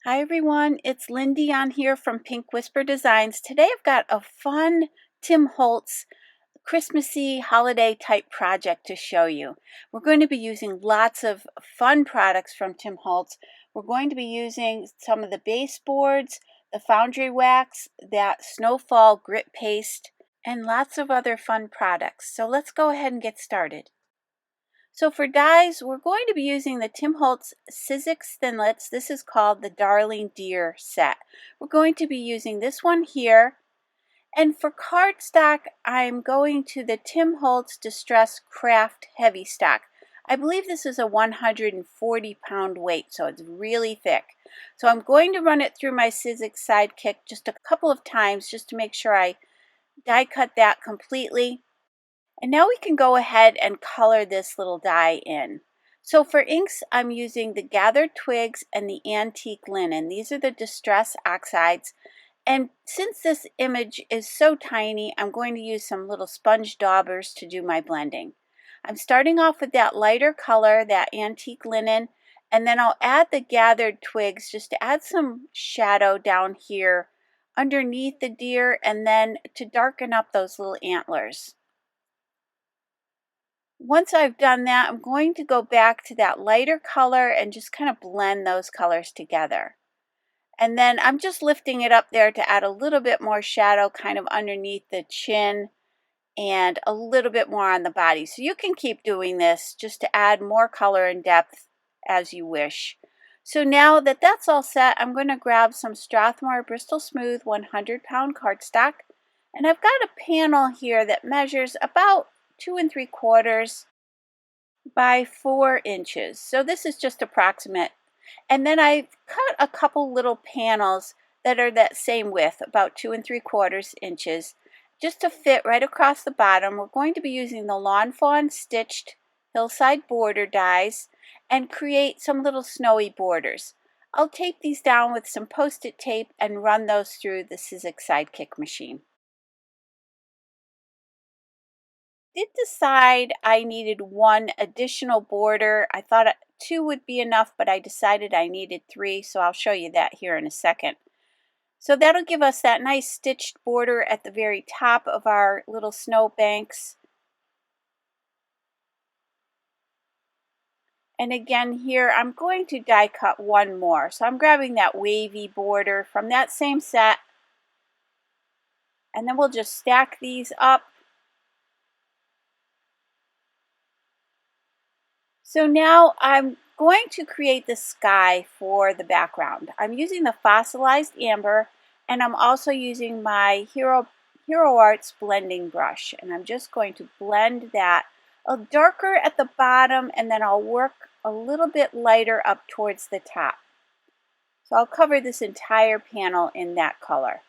Hi everyone, it's Lindy on here from Pink Whisper Designs. Today I've got a fun Tim Holtz Christmassy holiday type project to show you. We're going to be using lots of fun products from Tim Holtz. We're going to be using some of the baseboards, the Foundry wax, that Snowfall grit paste, and lots of other fun products. So let's go ahead and get started. So for dyes, we're going to be using the Tim Holtz Sizzix Thinlits. This is called the Darling Deer set. We're going to be using this one here. And for cardstock, I'm going to the Tim Holtz Distress Craft Heavy Stock. I believe this is a 140-pound weight, so it's really thick. So I'm going to run it through my Sizzix Sidekick just a couple of times just to make sure I die cut that completely. And now we can go ahead and color this little die in. So for inks, I'm using the Gathered Twigs and the Antique Linen. These are the Distress Oxides. And since this image is so tiny, I'm going to use some little sponge daubers to do my blending. I'm starting off with that lighter color, that Antique Linen, and then I'll add the Gathered Twigs just to add some shadow down here underneath the deer and then to darken up those little antlers. Once I've done that, I'm going to go back to that lighter color and just kind of blend those colors together. And then I'm just lifting it up there to add a little bit more shadow kind of underneath the chin and a little bit more on the body. So you can keep doing this just to add more color and depth as you wish. So now that that's all set, I'm going to grab some Strathmore Bristol Smooth 100-pound cardstock. And I've got a panel here that measures about 2 3/4 by 4 inches. So this is just approximate. And then I've cut a couple little panels that are that same width, about 2 3/4 inches, just to fit right across the bottom. We're going to be using the Lawn Fawn stitched Hillside border dies and create some little snowy borders. I'll tape these down with some post-it tape and run those through the Sizzix Sidekick machine. Did decide I needed one additional border. I thought 2 would be enough, but I decided I needed 3, so I'll show you that here in a second. So that'll give us that nice stitched border at the very top of our little snow banks. And again here, I'm going to die cut one more. So I'm grabbing that wavy border from that same set. And then we'll just stack these up. So now I'm going to create the sky for the background. I'm using the Fossilized Amber, and I'm also using my Hero Arts blending brush, and I'm just going to blend that a darker at the bottom, and then I'll work a little bit lighter up towards the top. So I'll cover this entire panel in that color.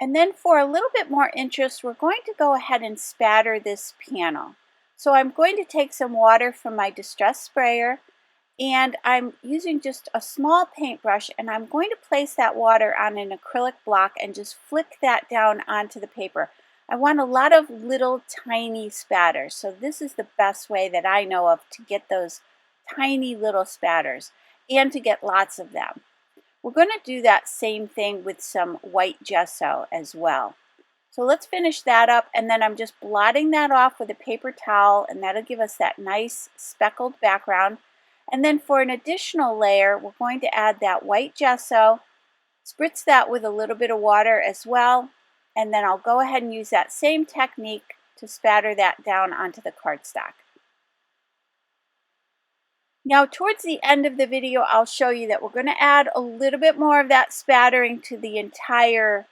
And then for a little bit more interest, we're going to go ahead and spatter this panel. So I'm going to take some water from my Distress sprayer, and I'm using just a small paintbrush, and I'm going to place that water on an acrylic block and just flick that down onto the paper. I want a lot of little tiny spatters, so this is the best way that I know of to get those tiny little spatters and to get lots of them. We're going to do that same thing with some white gesso as well. So let's finish that up, and then I'm just blotting that off with a paper towel, and that'll give us that nice speckled background. And then for an additional layer, we're going to add that white gesso, spritz that with a little bit of water as well, and then I'll go ahead and use that same technique to spatter that down onto the cardstock. Now towards the end of the video, I'll show you that we're going to add a little bit more of that spattering to the entire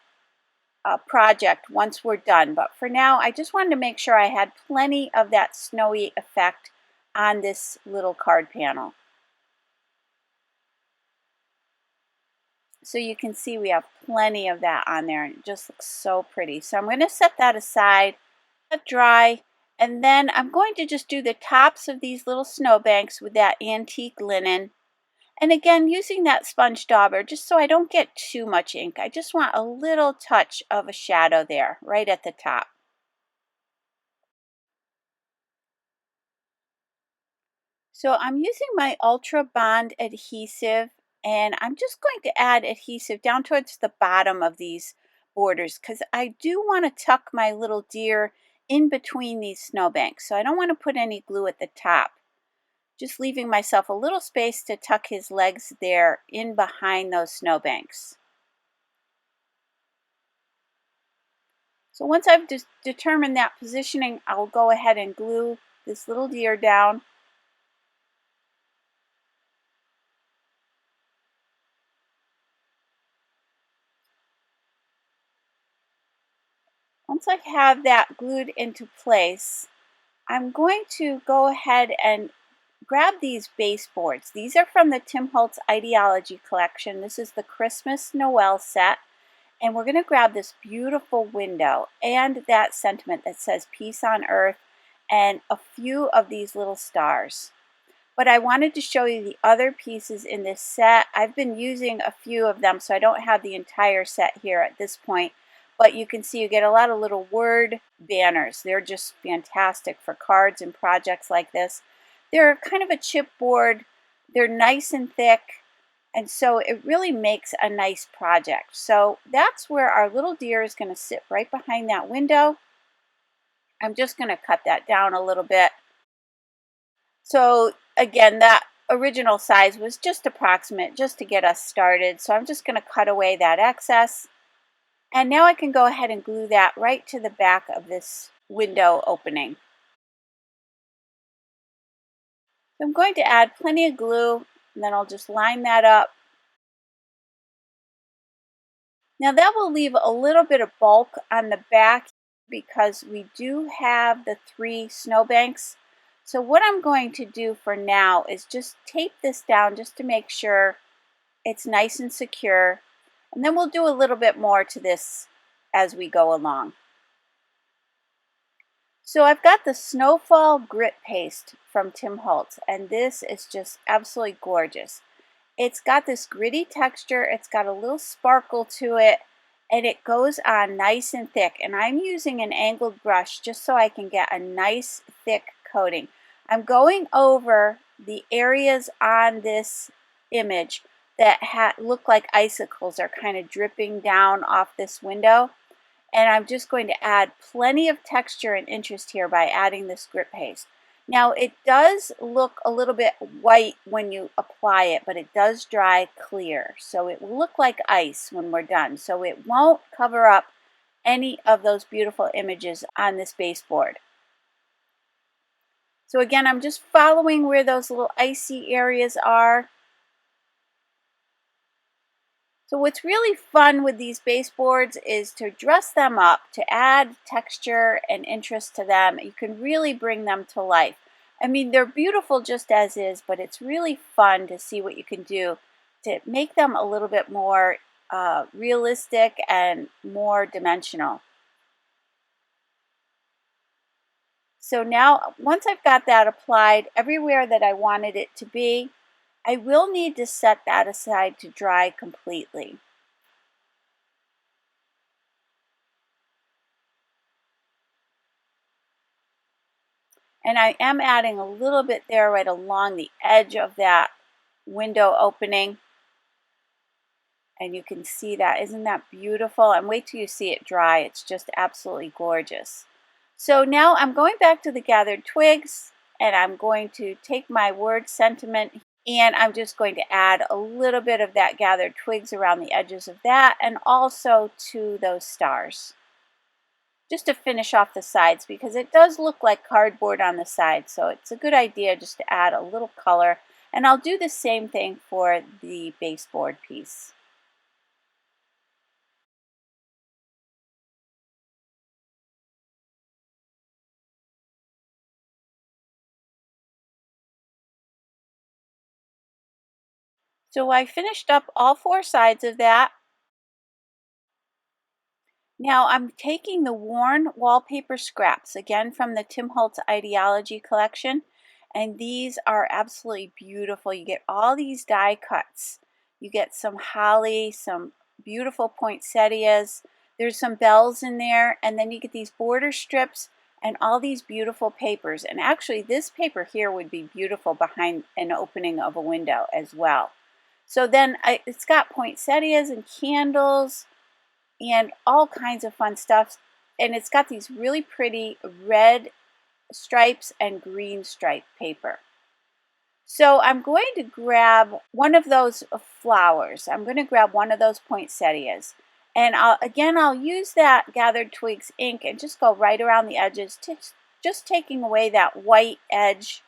project once we're done. But for now, I just wanted to make sure I had plenty of that snowy effect on this little card panel. So you can see we have plenty of that on there, and it just looks so pretty. So I'm going to set that aside, let dry, and then I'm going to just do the tops of these little snowbanks with that Antique Linen. And again, using that sponge dauber just so I don't get too much ink. I just want a little touch of a shadow there, right at the top. So I'm using my Ultra Bond adhesive, and I'm just going to add adhesive down towards the bottom of these borders because I do want to tuck my little deer in between these snowbanks. So I don't want to put any glue at the top, just leaving myself a little space to tuck his legs there in behind those snowbanks. So once I've determined that positioning, I'll go ahead and glue this little deer down. Once I have that glued into place, I'm going to go ahead and grab these baseboards. These are from the Tim Holtz Idea-ology collection. This is the Christmas Noel set. And we're going to grab this beautiful window and that sentiment that says peace on earth and a few of these little stars. But I wanted to show you the other pieces in this set. I've been using a few of them, so I don't have the entire set here at this point. But you can see you get a lot of little word banners. They're just fantastic for cards and projects like this. They're kind of a chipboard. They're nice and thick. And so it really makes a nice project. So that's where our little deer is going to sit right behind that window. I'm just going to cut that down a little bit. So again, that original size was just approximate, just to get us started. So I'm just going to cut away that excess. And now I can go ahead and glue that right to the back of this window opening. So I'm going to add plenty of glue, and then I'll just line that up. Now that will leave a little bit of bulk on the back because we do have the 3 snowbanks. So what I'm going to do for now is just tape this down just to make sure it's nice and secure. And then we'll do a little bit more to this as we go along. So I've got the Snowfall grit paste from Tim Holtz, and this is just absolutely gorgeous. It's got this gritty texture, it's got a little sparkle to it, and it goes on nice and thick. And I'm using an angled brush just so I can get a nice thick coating. I'm going over the areas on this image that look like icicles are kind of dripping down off this window. And I'm just going to add plenty of texture and interest here by adding this grit paste. Now it does look a little bit white when you apply it, but it does dry clear. So it will look like ice when we're done. So it won't cover up any of those beautiful images on this baseboard. So again, I'm just following where those little icy areas are. So what's really fun with these baseboards is to dress them up, to add texture and interest to them. You can really bring them to life. I mean, they're beautiful just as is, but it's really fun to see what you can do to make them a little bit more realistic and more dimensional. So now, once I've got that applied everywhere that I wanted it to be, I will need to set that aside to dry completely. And I am adding a little bit there right along the edge of that window opening. And you can see that. Isn't that beautiful? And wait till you see it dry. It's just absolutely gorgeous. So now I'm going back to the gathered twigs, and I'm going to take my word sentiment, and I'm just going to add a little bit of that gathered twigs around the edges of that, and also to those stars, just to finish off the sides, because it does look like cardboard on the side. So it's a good idea just to add a little color. And I'll do the same thing for the baseboard piece. So I finished up all 4 sides of that. Now I'm taking the worn wallpaper scraps, again from the Tim Holtz Idea-ology collection, and these are absolutely beautiful. You get all these die cuts. You get some holly, some beautiful poinsettias. There's some bells in there, and then you get these border strips, and all these beautiful papers. And actually this paper here would be beautiful behind an opening of a window as well. So then it's got poinsettias and candles and all kinds of fun stuff. And it's got these really pretty red stripes and green stripe paper. So I'm going to grab one of those flowers. I'm going to grab one of those poinsettias. And I'll use that Gathered Twigs ink and just go right around the edges, just taking away that white edge.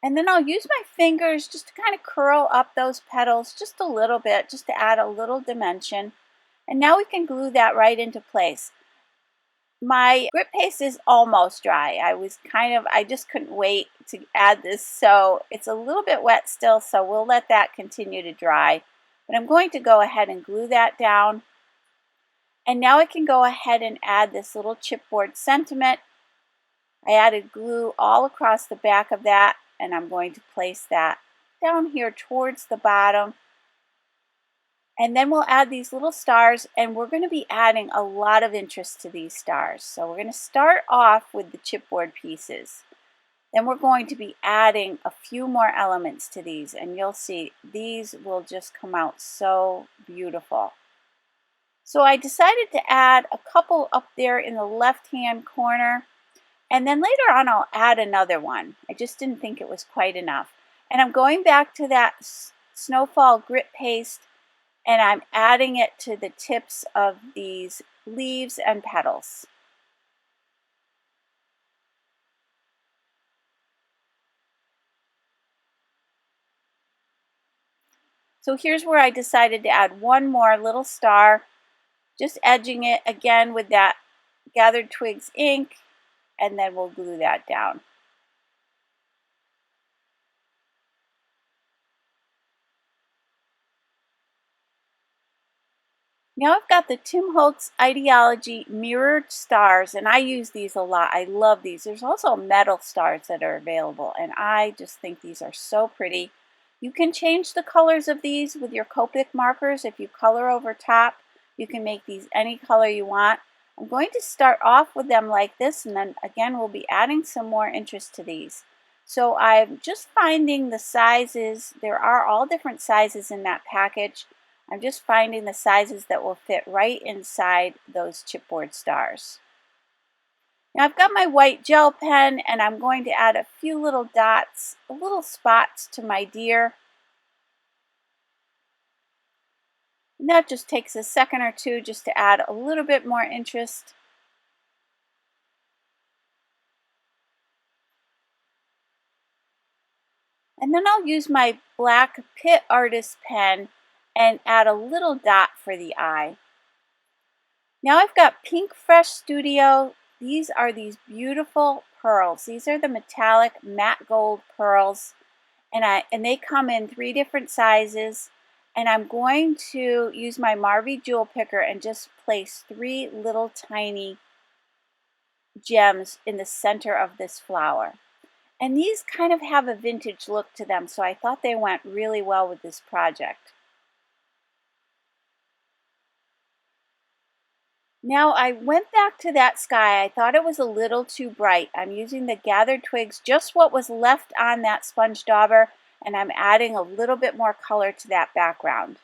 And then I'll use my fingers just to kind of curl up those petals just a little bit, just to add a little dimension. And now we can glue that right into place. My grit paste is almost dry. I just couldn't wait to add this, so it's a little bit wet still, so we'll let that continue to dry. But I'm going to go ahead and glue that down. And now I can go ahead and add this little chipboard sentiment. I added glue all across the back of that, and I'm going to place that down here towards the bottom. And then we'll add these little stars, and we're going to be adding a lot of interest to these stars. So we're going to start off with the chipboard pieces. Then we're going to be adding a few more elements to these, and you'll see these will just come out so beautiful. So I decided to add a couple up there in the left-hand corner, and then later on I'll add another one. I just didn't think it was quite enough. And I'm going back to that Snowfall grit paste, and I'm adding it to the tips of these leaves and petals. So here's where I decided to add one more little star, just edging it again with that Gathered Twigs ink, and then we'll glue that down. Now I've got the Tim Holtz Idea-ology mirrored stars, and I use these a lot. I love these. There's also metal stars that are available, and I just think these are so pretty. You can change the colors of these with your Copic markers. If you color over top, you can make these any color you want. I'm going to start off with them like this, and then again we'll be adding some more interest to these. So I'm just finding the sizes. There are all different sizes in that package. I'm just finding the sizes that will fit right inside those chipboard stars. Now I've got my white gel pen, and I'm going to add a few little dots, little spots to my deer. And that just takes a second or two just to add a little bit more interest. And then I'll use my black Pitt artist pen and add a little dot for the eye. Now I've got Pinkfresh Studio. These are these beautiful pearls. These are the metallic matte gold pearls, and they come in 3 different sizes. And I'm going to use my Marvy jewel picker and just place 3 little tiny gems in the center of this flower. And these kind of have a vintage look to them, so I thought they went really well with this project. Now I went back to that sky. I thought it was a little too bright. I'm using the Gathered Twigs, just what was left on that sponge dauber, and I'm adding a little bit more color to that background.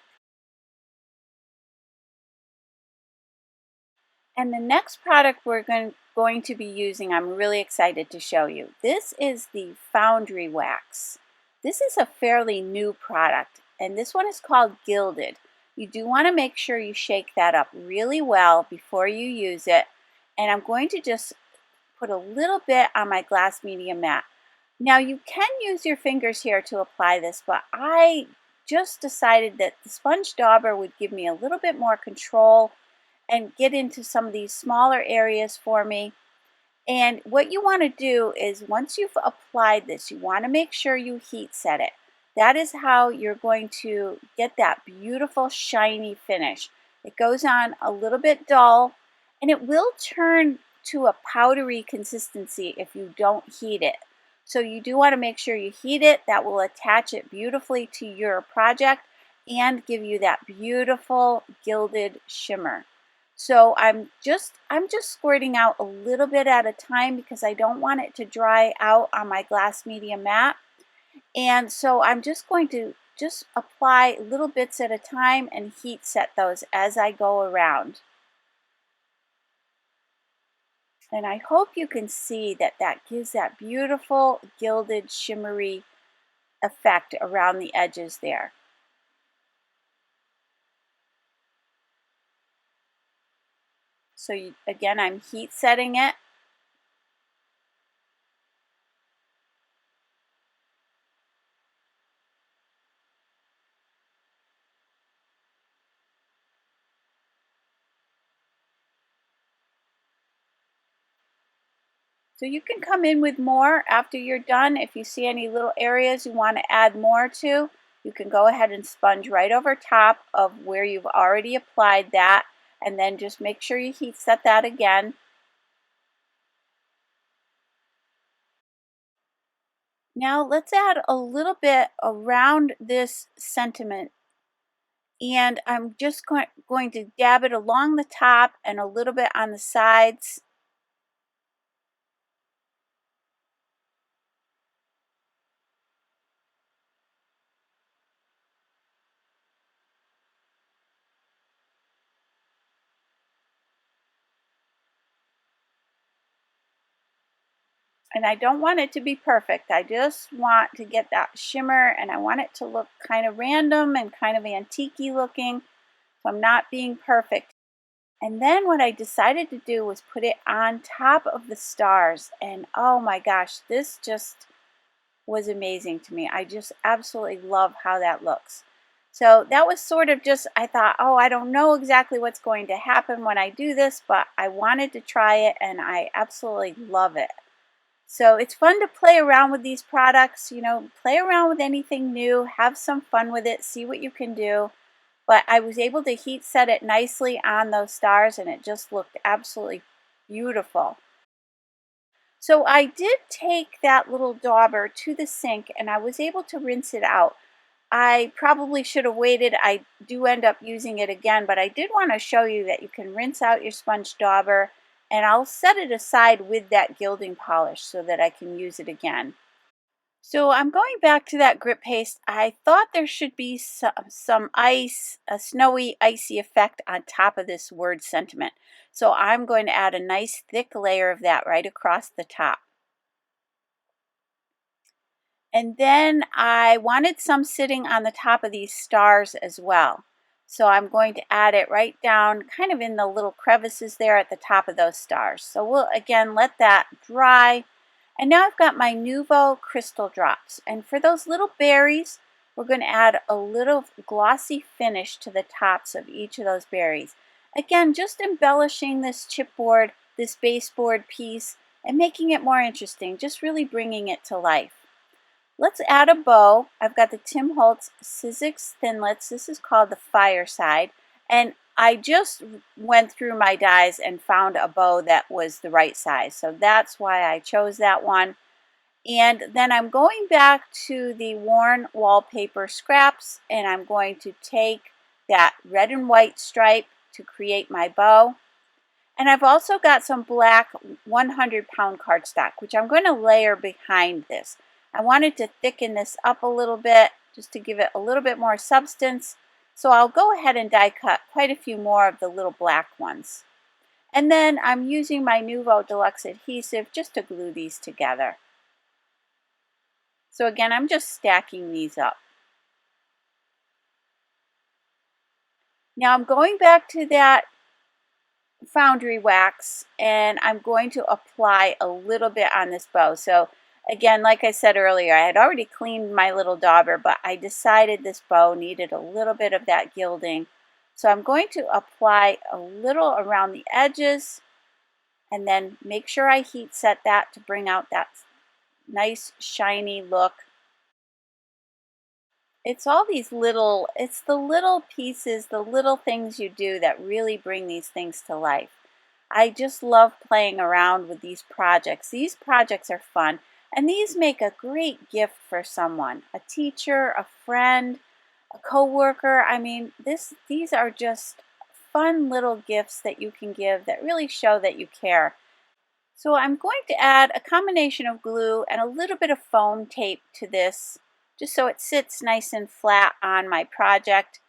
And the next product we're going to be using, I'm really excited to show you. This is the Foundry wax. This is a fairly new product, and this one is called Gilded. You do want to make sure you shake that up really well before you use it. And I'm going to just put a little bit on my glass media mat. Now you can use your fingers here to apply this, but I just decided that the sponge dauber would give me a little bit more control and get into some of these smaller areas for me. And what you want to do is, once you've applied this, you want to make sure you heat set it. That is how you're going to get that beautiful shiny finish. It goes on a little bit dull, and it will turn to a powdery consistency if you don't heat it. So you do want to make sure you heat it. That will attach it beautifully to your project and give you that beautiful gilded shimmer. So I'm just squirting out a little bit at a time because I don't want it to dry out on my glass media mat. And so I'm just going to just apply little bits at a time and heat set those as I go around. And I hope you can see that that gives that beautiful gilded shimmery effect around the edges there. So again, I'm heat setting it. So you can come in with more after you're done. If you see any little areas you want to add more to, you can go ahead and sponge right over top of where you've already applied that, and then just make sure you heat set that again. Now let's add a little bit around this sentiment, and I'm just going to dab it along the top and a little bit on the sides. And I don't want it to be perfect. I just want to get that shimmer, and I want it to look kind of random and kind of antique-y looking. So I'm not being perfect. And then what I decided to do was put it on top of the stars. And oh my gosh, this just was amazing to me. I just absolutely love how that looks. So that was sort of just, I thought, oh, I don't know exactly what's going to happen when I do this, but I wanted to try it and I absolutely love it. So it's fun to play around with these products, you know, play around with anything new, have some fun with it, see what you can do. But I was able to heat set it nicely on those stars and it just looked absolutely beautiful. So I did take that little dauber to the sink and I was able to rinse it out. I probably should have waited. I do end up using it again, but I did want to show you that you can rinse out your sponge dauber, and I'll set it aside with that gilding polish so that I can use it again. So I'm going back to that grip paste. I thought there should be some ice, a snowy, icy effect on top of this word sentiment. So I'm going to add a nice thick layer of that right across the top. And then I wanted some sitting on the top of these stars as well. So I'm going to add it right down kind of in the little crevices there at the top of those stars. So we'll again let that dry. And now I've got my Nouveau crystal drops. And for those little berries, we're going to add a little glossy finish to the tops of each of those berries. Again, just embellishing this chipboard, this baseboard piece, and making it more interesting, just really bringing it to life. Let's add a bow. I've got the Tim Holtz Sizzix Thinlits. This is called the Fireside. And I just went through my dies and found a bow that was the right size. So that's why I chose that one. And then I'm going back to the worn wallpaper scraps and I'm going to take that red and white stripe to create my bow. And I've also got some black 100-pound cardstock, which I'm going to layer behind this. I wanted to thicken this up a little bit, just to give it a little bit more substance. So I'll go ahead and die cut quite a few more of the little black ones. And then I'm using my Nouveau Deluxe adhesive just to glue these together. So again, I'm just stacking these up. Now I'm going back to that Foundry wax and I'm going to apply a little bit on this bow. So again, like I said earlier, I had already cleaned my little dauber, but I decided this bow needed a little bit of that gilding. So I'm going to apply a little around the edges and then make sure I heat set that to bring out that nice shiny look. It's all these little, it's the little pieces, the little things you do that really bring these things to life. I just love playing around with these projects. These projects are fun, and these make a great gift for someone, a teacher, a friend, a coworker. I mean, these are just fun little gifts that you can give that really show that you care. So I'm going to add a combination of glue and a little bit of foam tape to this, just so it sits nice and flat on my project.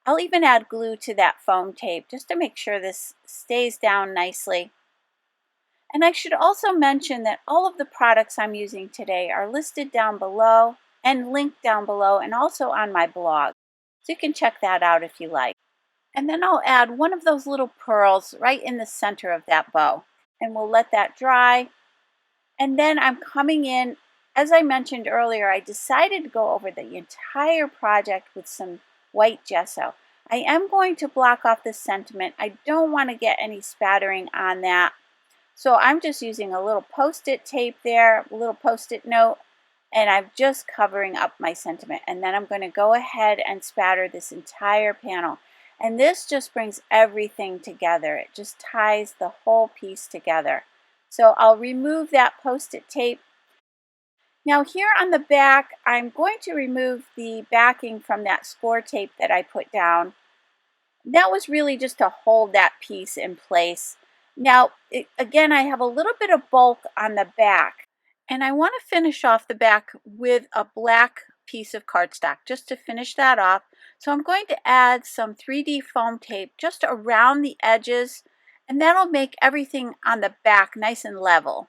I'll even add glue to that foam tape just to make sure this stays down nicely. And I should also mention that all of the products I'm using today are listed down below and linked down below and also on my blog. So you can check that out if you like. And then I'll add one of those little pearls right in the center of that bow. And we'll let that dry. And then I'm coming in, as I mentioned earlier, I decided to go over the entire project with some white gesso. I am going to block off the sentiment. I don't want to get any spattering on that. So I'm just using a little post-it tape there, a little post-it note, and I'm just covering up my sentiment. And then I'm going to go ahead and spatter this entire panel. And this just brings everything together. It just ties the whole piece together. So I'll remove that post-it tape. Now here on the back, I'm going to remove the backing from that score tape that I put down. That was really just to hold that piece in place. Now, again, I have a little bit of bulk on the back, and I want to finish off the back with a black piece of cardstock just to finish that off. So I'm going to add some 3D foam tape just around the edges, and that'll make everything on the back nice and level.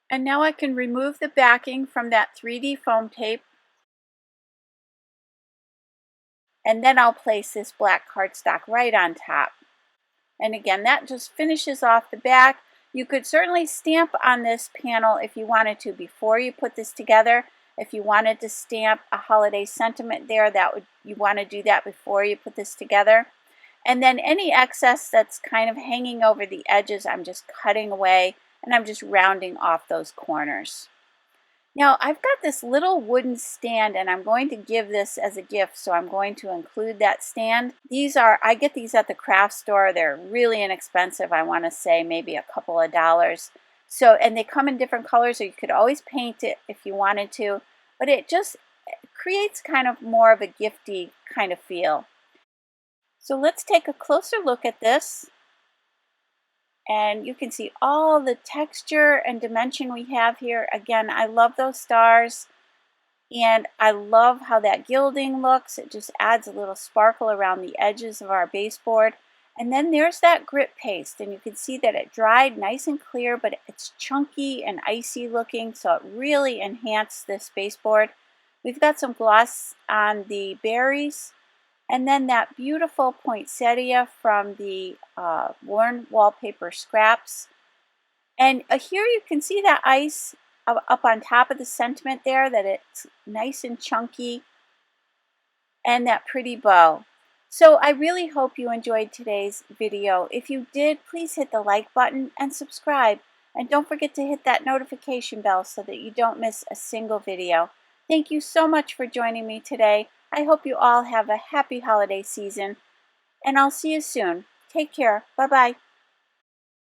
And now I can remove the backing from that 3D foam tape. And then I'll place this black cardstock right on top. And again, that just finishes off the back. You could certainly stamp on this panel if you wanted to before you put this together. If you wanted to stamp a holiday sentiment there, you want to do that before you put this together. And then any excess that's kind of hanging over the edges, I'm just cutting away and I'm just rounding off those corners. Now I've got this little wooden stand and I'm going to give this as a gift, so I'm going to include that stand. I get these at the craft store. They're really inexpensive. I want to say maybe a couple of dollars. So, and they come in different colors, so you could always paint it if you wanted to, but it just creates kind of more of a gifty kind of feel. So let's take a closer look at this. And you can see all the texture and dimension we have here. Again, I love those stars. And I love how that gilding looks. It just adds a little sparkle around the edges of our baseboard. And then there's that grit paste. And you can see that it dried nice and clear, but it's chunky and icy looking. So it really enhanced this baseboard. We've got some gloss on the berries. And then that beautiful poinsettia from the worn wallpaper scraps. And here you can see that ice up on top of the sentiment there, that it's nice and chunky, and that pretty bow. So I really hope you enjoyed today's video. If you did, please hit the like button and subscribe. And don't forget to hit that notification bell so that you don't miss a single video. Thank you so much for joining me today. I hope you all have a happy holiday season, and I'll see you soon. Take care. Bye-bye.